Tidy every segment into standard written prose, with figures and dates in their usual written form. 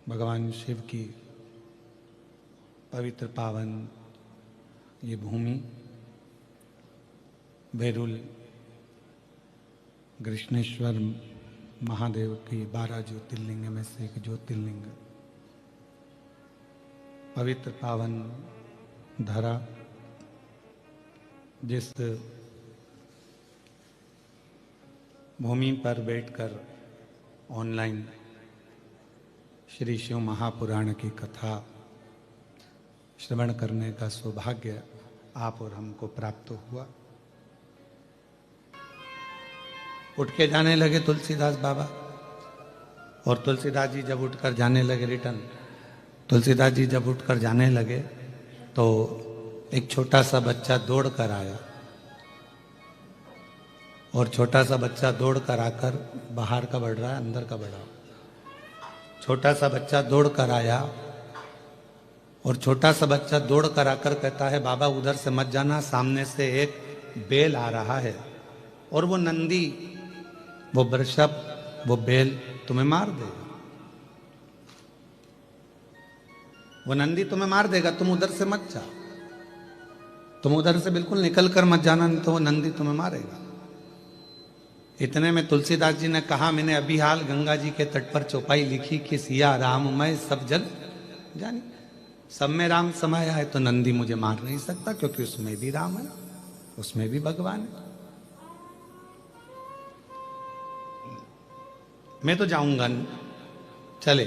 भगवान शिव की पवित्र पावन ये भूमि बेरुल कृष्णेश्वर महादेव की 12 ज्योतिर्लिंग में से एक ज्योतिर्लिंग, पवित्र पावन धरा, जिस भूमि पर बैठकर ऑनलाइन श्री शिव महापुराण की कथा श्रवण करने का सौभाग्य आप और हमको प्राप्त हुआ। उठ के जाने लगे तुलसीदास बाबा, और तुलसीदास जी जब उठकर जाने लगे तुलसीदास जी जब उठकर जाने लगे तो एक छोटा सा बच्चा दौड़ कर आया, और छोटा सा बच्चा दौड़ कर आकर बाहर का बढ़ रहा है, अंदर का बढ़ रहा है। छोटा सा बच्चा दौड़ कर आया और छोटा सा बच्चा दौड़ कर आकर कहता है, बाबा उधर से मत जाना, सामने से एक बेल आ रहा है और वो नंदी, वो वृषभ, वो बेल तुम्हें मार देगा, वो नंदी तुम्हें मार देगा, तुम उधर से मत जाओ, तुम उधर से बिल्कुल निकल कर मत जाना, नहीं तो वो नंदी तुम्हें मारेगा। इतने में तुलसीदास जी ने कहा, मैंने अभी हाल गंगा जी के तट पर चौपाई लिखी कि सिया राममय सब जग जानी, सब में राम समाया है, तो नंदी मुझे मार नहीं सकता क्योंकि उसमें भी राम है, उसमें भी भगवान है। मैं तो जाऊंगा, चले।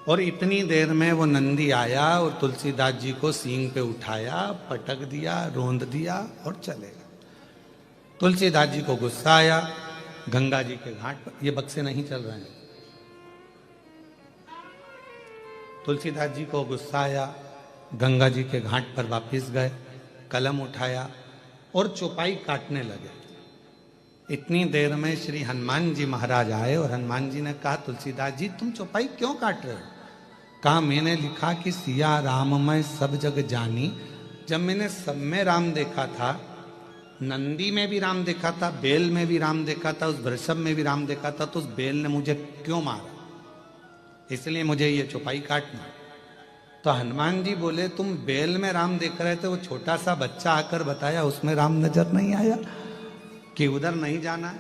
और इतनी देर में वो नंदी आया और तुलसीदास जी को सींग पे उठाया, पटक दिया, रोंद दिया और चले गए। तुलसीदास जी को गुस्सा आया, गंगा जी के घाट पर, ये बक्से नहीं चल रहे हैं, तुलसीदास जी को गुस्सा आया, गंगा जी के घाट पर वापस गए, कलम उठाया और चौपाई काटने लगे। इतनी देर में श्री हनुमान जी महाराज आए और हनुमान जी ने कहा, तुलसीदास जी तुम चौपाई क्यों काट रहे हो? कहा, मैंने लिखा कि सिया राममय सब जग जानी, जब मैंने सब में राम देखा था, नंदी में भी राम देखा था, बेल में भी राम देखा था, उस वृषभ में भी राम देखा था, तो उस बेल ने मुझे क्यों मारा? इसलिए मुझे ये चौपाई काटना। तो हनुमान जी बोले, तुम बेल में राम देख रहे थे, वो छोटा सा बच्चा आकर बताया, उसमें राम नजर नहीं आया कि उधर नहीं जाना है,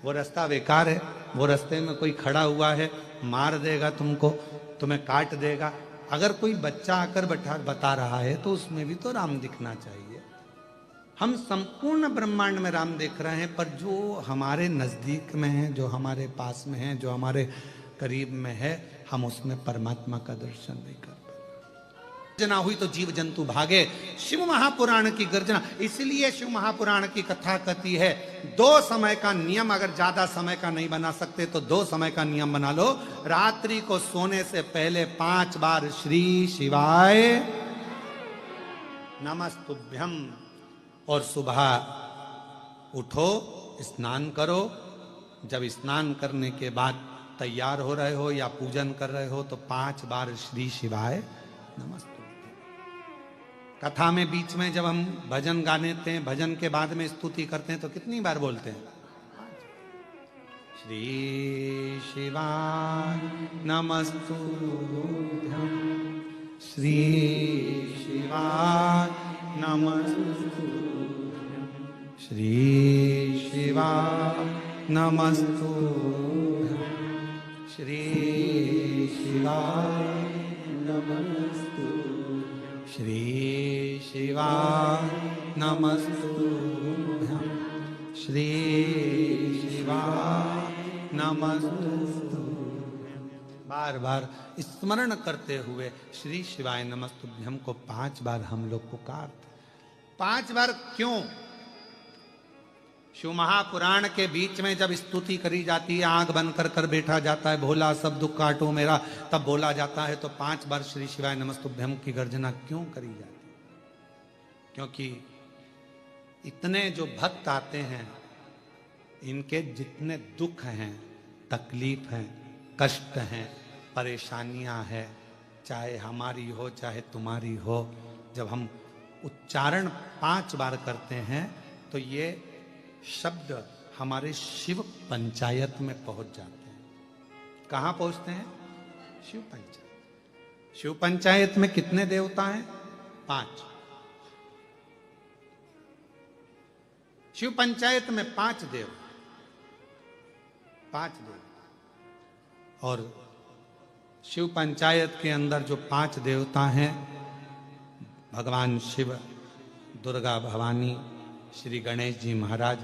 वो रास्ता बेकार है, वो रास्ते में कोई खड़ा हुआ है, मार देगा तुमको, तुम्हें काट देगा। अगर कोई बच्चा आकर बता रहा है तो उसमें भी तो राम दिखना चाहिए। हम संपूर्ण ब्रह्मांड में राम देख रहे हैं, पर जो हमारे नजदीक में है, जो हमारे पास में है, जो हमारे करीब में है, हम उसमें परमात्मा का दर्शन नहीं कर पाते। गर्जना हुई तो जीव जंतु भागे, शिव महापुराण की गर्जना। इसलिए शिव महापुराण की कथा कहती है, 2 समय का नियम, अगर ज्यादा समय का नहीं बना सकते तो 2 समय का नियम बना लो। रात्रि को सोने से पहले 5 बार श्री शिवाय नमस्तुभ्यम, और सुबह उठो, स्नान करो, जब स्नान करने के बाद तैयार हो रहे हो या पूजन कर रहे हो तो 5 बार श्री शिवाय नमस्तुभ्यम। कथा में बीच में जब हम भजन गाने हैं, भजन के बाद में स्तुति करते हैं तो कितनी बार बोलते हैं? श्री शिवाय नमस्तुभ्यम, श्री शिवाय नमस्तुभ्यम, श्री शिवाय नमस्तुभ्यम, श्री शिवाय नमस्तुभ्यम, श्री शिवाय नमस्तुभ्यम, श्री शिवाय नमस्तुभ्यम। बार बार स्मरण करते हुए श्री शिवाय नमस्तुभ्यम को 5 बार हम लोग पुकारते। 5 बार क्यों? शिव महापुराण के बीच में जब स्तुति करी जाती है, आंख बंद कर कर बैठा जाता है, भोला सब दुख काटो मेरा, तब बोला जाता है, तो 5 बार श्री शिवाय नमस्तुभ्यम की गर्जना क्यों करी जाती है? क्योंकि इतने जो भक्त आते हैं, इनके जितने दुख हैं, तकलीफ हैं, कष्ट हैं, परेशानियां हैं, चाहे हमारी हो चाहे तुम्हारी हो, जब हम उच्चारण 5 बार करते हैं तो ये शब्द हमारे शिव पंचायत में पहुंच जाते हैं। कहां पहुंचते हैं? शिव पंचायत। शिव पंचायत में कितने देवता हैं? 5। शिव पंचायत में 5 देव, 5 देव। और शिव पंचायत के अंदर जो 5 देवता हैं, भगवान शिव, दुर्गा भवानी, श्री गणेश जी महाराज,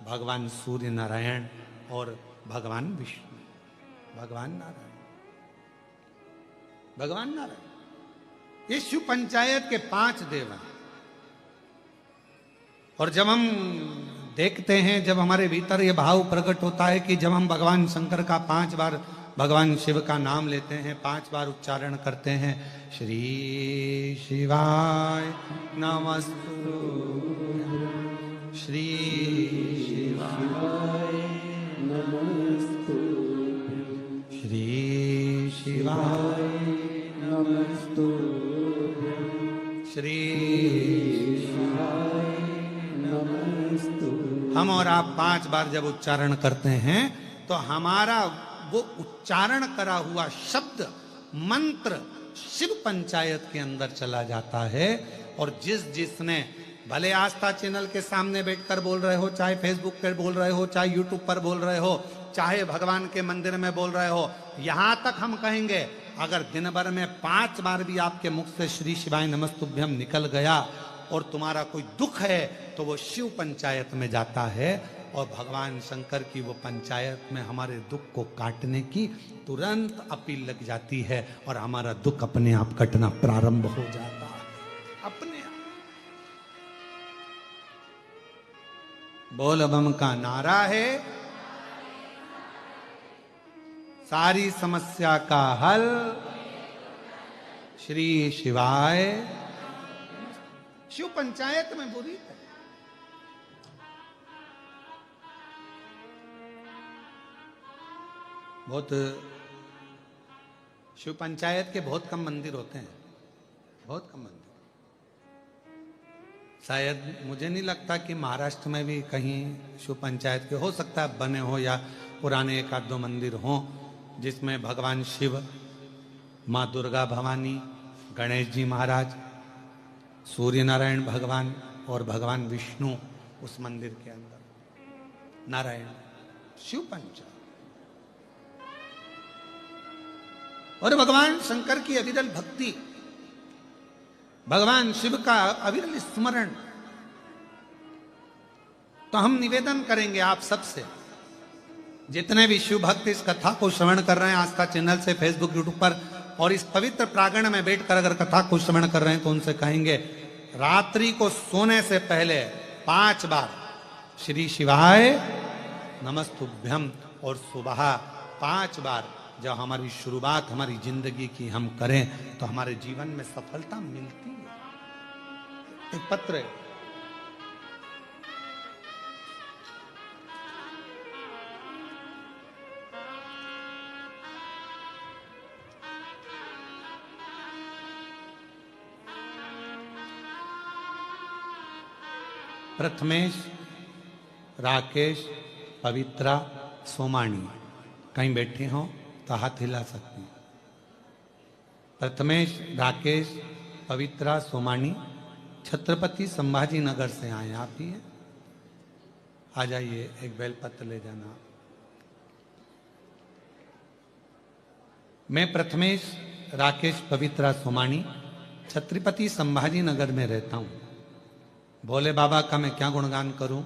भगवान सूर्य नारायण और भगवान विष्णु, भगवान नारायण, भगवान नारायण। ये शिव पंचायत के 5 देव हैं। और जब हम देखते हैं, जब हमारे भीतर ये भाव प्रकट होता है कि जब हम भगवान शंकर का 5 बार भगवान शिव का नाम लेते हैं, 5 बार उच्चारण करते हैं, श्री शिवाय नमस्तुभ्यं, श्री शिवाय नमस्तुभ्यं, श्री शिवाय नमस्तुभ्यं, श्री शिवाय नमस्तुभ्यं। हम और आप 5 बार जब उच्चारण करते हैं तो हमारा वो उच्चारण करा हुआ शब्द, मंत्र शिव पंचायत के अंदर चला जाता है। और जिसने भले आस्था चैनल के सामने बैठकर बोल रहे हो, चाहे फेसबुक पर बोल रहे हो, चाहे यूट्यूब पर बोल रहे हो, चाहे भगवान के मंदिर में बोल रहे हो, यहां तक हम कहेंगे, अगर दिन भर में 5 बार भी आपके मुख से श्री शिवाय नमस्तुभ्यम निकल गया और तुम्हारा कोई दुख है तो वो शिव पंचायत में जाता है। और भगवान शंकर की वो पंचायत में हमारे दुख को काटने की तुरंत अपील लग जाती है और हमारा दुख अपने आप कटना प्रारंभ हो जाता है, अपने आप। बोल बम का नारा है, सारी समस्या का हल श्री शिवाय। शिव पंचायत में बुरी है। बहुत शिव पंचायत के बहुत कम मंदिर होते हैं, बहुत कम मंदिर। शायद मुझे नहीं लगता कि महाराष्ट्र में भी कहीं शिव पंचायत के, हो सकता है बने हो या पुराने 1-2 मंदिर हों जिसमें भगवान शिव, माँ दुर्गा भवानी, गणेश जी महाराज, सूर्य नारायण भगवान और भगवान विष्णु उस मंदिर के अंदर। नारायण शिव पंचायत। और भगवान शंकर की अविरल भक्ति, भगवान शिव का अविरल स्मरण। तो हम निवेदन करेंगे आप सबसे, जितने भी शिव भक्त इस कथा को श्रवण कर रहे हैं आस्था चैनल से, फेसबुक यूट्यूब पर, और इस पवित्र प्रांगण में बैठकर अगर कथा को श्रवण कर रहे हैं तो उनसे कहेंगे, रात्रि को सोने से पहले 5 बार श्री शिवाय नमस्तुभ्यम और सुबह 5 बार जब हमारी शुरुआत हमारी जिंदगी की हम करें तो हमारे जीवन में सफलता मिलती है। एक पत्र है, प्रथमेश, राकेश, पवित्रा, सोमानी कहीं बैठे हो तो हाथ हिला सकते हैं। प्रथमेश, राकेश, पवित्रा, सोमानी छत्रपति संभाजी नगर से आए। आप ही हैं, आ जाइए, एक बेलपत्र ले जाना। मैं प्रथमेश, राकेश, पवित्रा, सोमानी छत्रपति संभाजी नगर में रहता हूं। भोले बाबा का मैं क्या गुणगान करूं।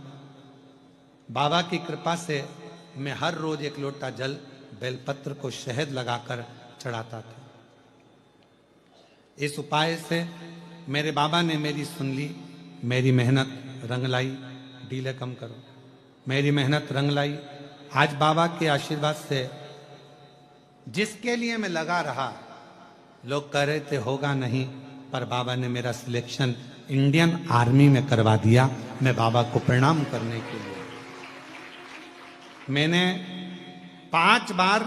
बाबा की कृपा से मैं हर रोज 1 लोटा जल बेलपत्र को शहद लगाकर चढ़ाता था। इस उपाय से मेरे बाबा ने मेरी सुन ली, मेरी मेहनत रंग लाई। डीले कम करो, मेरी मेहनत रंग लाई। आज बाबा के आशीर्वाद से जिसके लिए मैं लगा रहा, लोग कह रहे थे होगा नहीं, पर बाबा ने मेरा सिलेक्शन इंडियन आर्मी में करवा दिया। मैं बाबा को प्रणाम करने के लिए मैंने 5 बार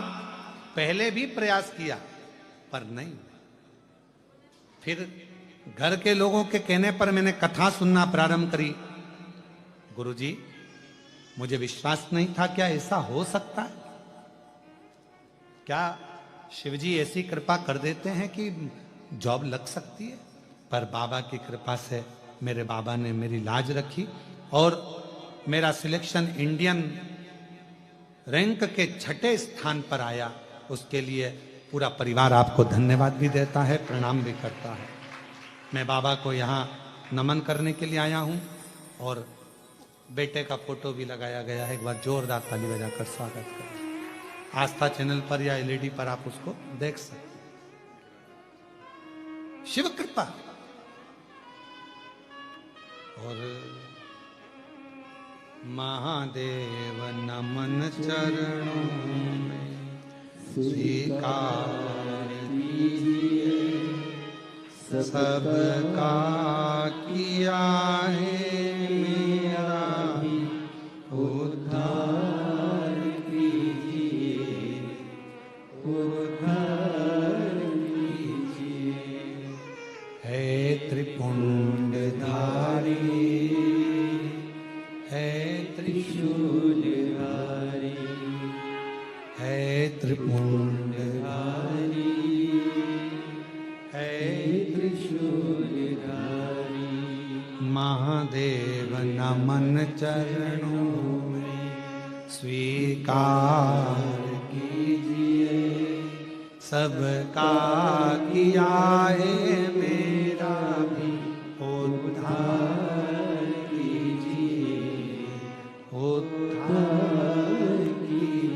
पहले भी प्रयास किया पर नहीं। फिर घर के लोगों के कहने पर मैंने कथा सुनना प्रारंभ करी। गुरुजी, मुझे विश्वास नहीं था क्या ऐसा हो सकता है। क्या शिवजी ऐसी कृपा कर देते हैं कि जॉब लग सकती है? पर बाबा की कृपा से मेरे बाबा ने मेरी लाज रखी और मेरा सिलेक्शन इंडियन रैंक के 6ठे स्थान पर आया। उसके लिए पूरा परिवार आपको धन्यवाद भी देता है, प्रणाम भी करता है। मैं बाबा को यहाँ नमन करने के लिए आया हूँ और बेटे का फोटो भी लगाया गया है। एक बार जोरदार ताली बजाकर स्वागत करें। आस्था चैनल पर या एलईडी पर आप उसको देख सकते हैं। शिव कृपा। और महादेव नमन चरणों में स्वीकार कीजिए, सबका किया है मेरा उद्धार कीजिए, उद्धार कीजिए। है त्रिपुंडधारी, है त्रिशूलधारी, है त्रिपुंडधारी, है त्रिशूलधारी। महादेव नमन चरणों में स्वीकार कीजिए, सबका किया है